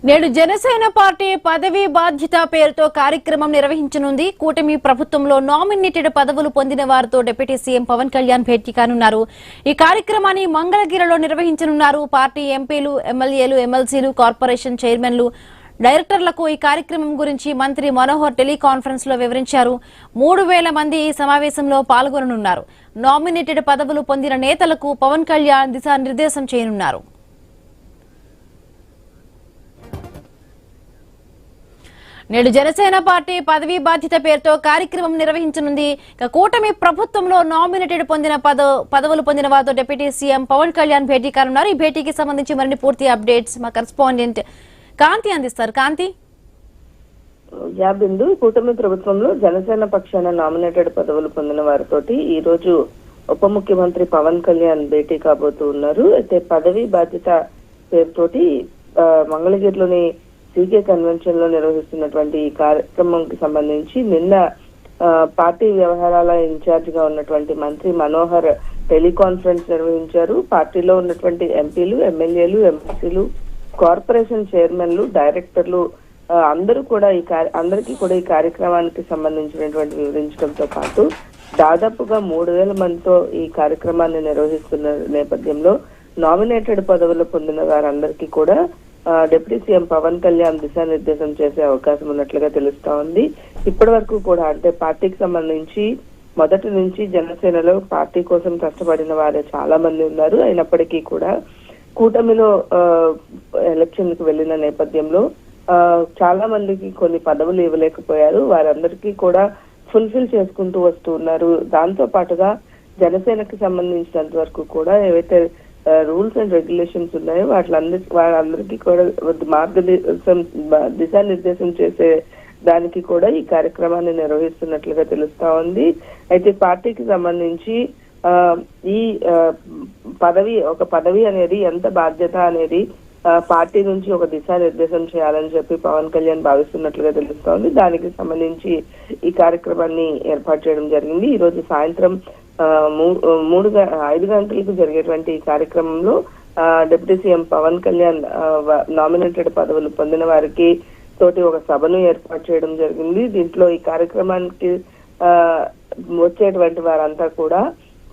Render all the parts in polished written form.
నేడు జనసేన పార్టీ పదవి బాధ్యత పేరుతో కార్యక్రమం నిర్వహించనుంది. కూటమి ప్రభుత్వంలో నామినేటెడ్ పదవులు పొందిన వారితో డిప్యూటీ సీఎం పవన్ కళ్యాణ్ భేటీ కానున్నారు. ఈ కార్యక్రమాన్ని మంగళగిరిలో నిర్వహించనున్నారు. పార్టీ ఎంపీలు, ఎమ్మెల్యేలు, ఎమ్మెల్సీలు, కార్పొరేషన్ చైర్మన్లు, డైరెక్టర్లకు ఈ కార్యక్రమం గురించి మంత్రి మనోహర్ టెలికాన్ఫరెన్స్ లో వివరించారు. 3000 మంది ఈ సమావేశంలో పాల్గొననున్నారు. నామినేటెడ్ పదవులు పొందిన నేతలకు పవన్ కళ్యాణ్ దిశానిర్దేశం చేయనున్నారు. నేడు జనసేన పార్టీ పదవీ బాధ్యత పేరుతో కార్యక్రమం నిర్వహించనుంది. కూటమి ప్రభుత్వంలో నామినేటెడ్ పొందిన పదవులు పొందిన వారితో డిప్యూటీ సీఎం పవన్ కళ్యాణ్ భేటీ కానున్నారు. ఈ భేటీకి సంబంధించి మరిన్ని పూర్తి అప్డేట్స్ మా కరెస్పాండెంట్ కాంతి అందిస్తారు. కాంతి. బిందు, కూటమి ప్రభుత్వంలో జనసేన పక్షాన నామినేటెడ్ పదవులు పొందిన వారితోటి ఈ రోజు ఉప ముఖ్యమంత్రి పవన్ కళ్యాణ్ భేటీ కాబోతూ ఉన్నారు. అయితే పదవీ బాధ్యత పేరుతోటి మంగళగిరిలోని సీకే కన్వెన్షన్ లో నిర్వహిస్తున్నటువంటి ఈ కార్యక్రమంకి సంబంధించి నిన్న పార్టీ వ్యవహారాల ఇన్ఛార్జ్ గా ఉన్నటువంటి మంత్రి మనోహర్ టెలికాన్ఫరెన్స్ నిర్వహించారు. పార్టీలో ఉన్నటువంటి ఎంపీలు, ఎమ్మెల్యేలు, ఎమ్మెల్సీలు, కార్పొరేషన్ చైర్మన్లు, డైరెక్టర్లు అందరికీ కూడా ఈ కార్యక్రమానికి సంబంధించినటువంటి వివరించడంతో పాటు దాదాపుగా 3000 మందితో ఈ కార్యక్రమాన్ని నిర్వహిస్తున్న నేపథ్యంలో నామినేటెడ్ పదవులు పొందిన వారందరికీ కూడా డిప్యూటీ సీఎం పవన్ కళ్యాణ్ దిశానిర్దేశం చేసే అవకాశం ఉన్నట్లుగా తెలుస్తా ఉంది. ఇప్పటి వరకు కూడా అంటే పార్టీకి సంబంధించి మొదటి నుంచి జనసేనలో పార్టీ కోసం కష్టపడిన వారే చాలా మంది ఉన్నారు. అయినప్పటికీ కూడా కూటమిలో ఎలక్షన్ కు వెళ్లిన నేపథ్యంలో చాలా మందికి కొన్ని పదవులు ఇవ్వలేకపోయారు. వారందరికీ కూడా ఫుల్ఫిల్ చేసుకుంటూ వస్తూ ఉన్నారు. దాంతో పాటుగా జనసేనకి సంబంధించినంత వరకు కూడా ఏవైతే రూల్స్ అండ్ రెగ్యులేషన్స్ ఉన్నాయో వాళ్ళందరికీ కూడా దిశానిర్దేశం చేసే దానికి కూడా ఈ కార్యక్రమాన్ని నిర్వహిస్తున్నట్లుగా తెలుస్తా ఉంది. అయితే పార్టీకి సంబంధించి ఈ పదవి అనేది ఎంత బాధ్యత అనేది పార్టీ నుంచి ఒక దిశానిర్దేశం చేయాలని చెప్పి పవన్ కళ్యాణ్ భావిస్తున్నట్లుగా తెలుస్తా ఉంది. దానికి సంబంధించి ఈ కార్యక్రమాన్ని ఏర్పాటు చేయడం జరిగింది. ఈ రోజు సాయంత్రం 5 గంటలకు జరిగేటువంటి ఈ కార్యక్రమంలో deputy CM Pawan Kalyan nominated పదవులు పొందిన వారికి తోటి ఒక సభను ఏర్పాటు చేయడం జరిగింది. దీంట్లో ఈ కార్యక్రమానికి వచ్చేటువంటి వారంతా కూడా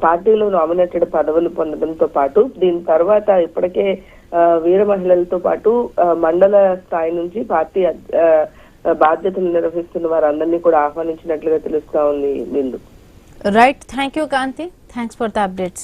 పార్టీలో నామినేటెడ్ పదవులు పొందడంతో పాటు దీని తర్వాత ఇప్పటికే వీర మహిళలతో పాటు మండల స్థాయి నుంచి పార్టీ బాధ్యతలు నిర్వహిస్తున్న వారందరినీ కూడా ఆహ్వానించినట్లుగా తెలుస్తా ఉంది. బిందు. Right. Thank you, Kanti. Thanks for the updates.